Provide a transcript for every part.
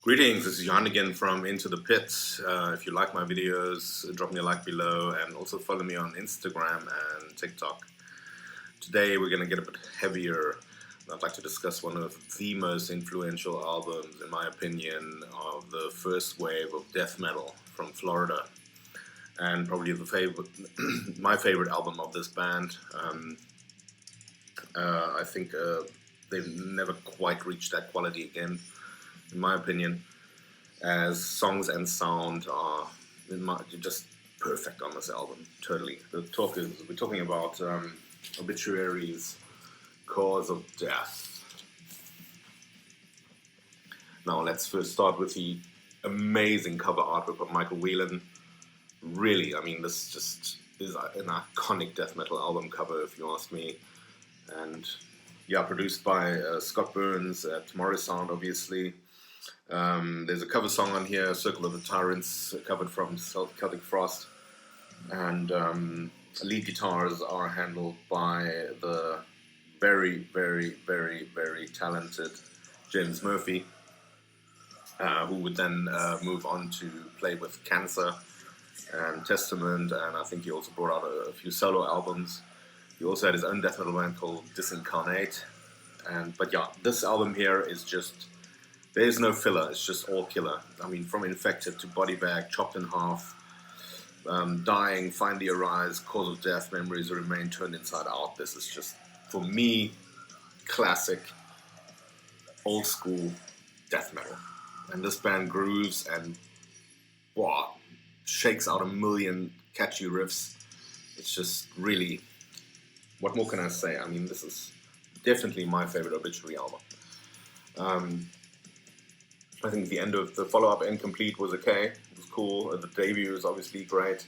Greetings, this is Johan again from Into the Pit. If you like my videos, drop me a like below and also follow me on Instagram and TikTok. Today we're going to get a bit heavier. I'd like to discuss one of the most influential albums, in my opinion, of the first wave of death metal from Florida. And probably my favorite album of this band. I think they've never quite reached that quality again, in my opinion, as songs and sound are just perfect on this album. Totally. We're talking about Obituary's Cause of Death. Now let's first start with the amazing cover artwork of Michael Whelan. Really, I mean, this just is an iconic death metal album cover, if you ask me. And yeah, produced by Scott Burns at Tomorrow Sound, obviously. There's a cover song on here, Circle of the Tyrants, covered from Celtic Frost. And lead guitars are handled by the very, very, very, very talented James Murphy, who would then move on to play with Cancer and Testament, and I think he also brought out a few solo albums. He also had his own death metal band called Disincarnate. But yeah, this album here is just, there's no filler, it's just all killer. I mean, from Infected to Body Bag, Chopped in Half, Dying, Find the Arise, Cause of Death, Memories Remain, Turned Inside Out. This is just, for me, classic, old school death metal. And this band grooves and wow, shakes out a million catchy riffs. It's just really, what more can I say? I mean, this is definitely my favorite Obituary album. I think the end of the follow-up, Incomplete, was okay. It was cool. The debut is obviously great.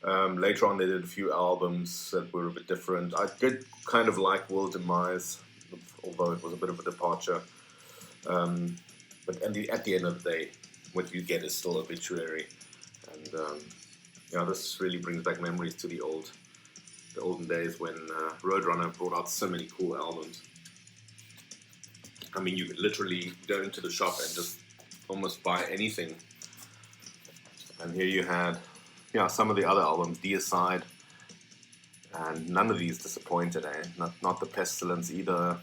Later on, they did a few albums that were a bit different. I did kind of like World Demise, although it was a bit of a departure. But at the end of the day, what you get is still Obituary. And yeah, this really brings back memories to the olden days when Roadrunner brought out so many cool albums. I mean, you could literally go into the shop and just almost buy anything. And here you had, yeah, some of the other albums, Deicide, and none of these disappointed, eh? Not the Pestilence either,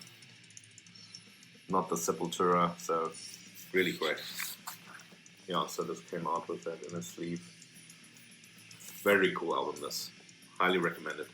not the Sepultura, so really great. Yeah, so this came out with that in a sleeve. Very cool album, this. Highly recommended.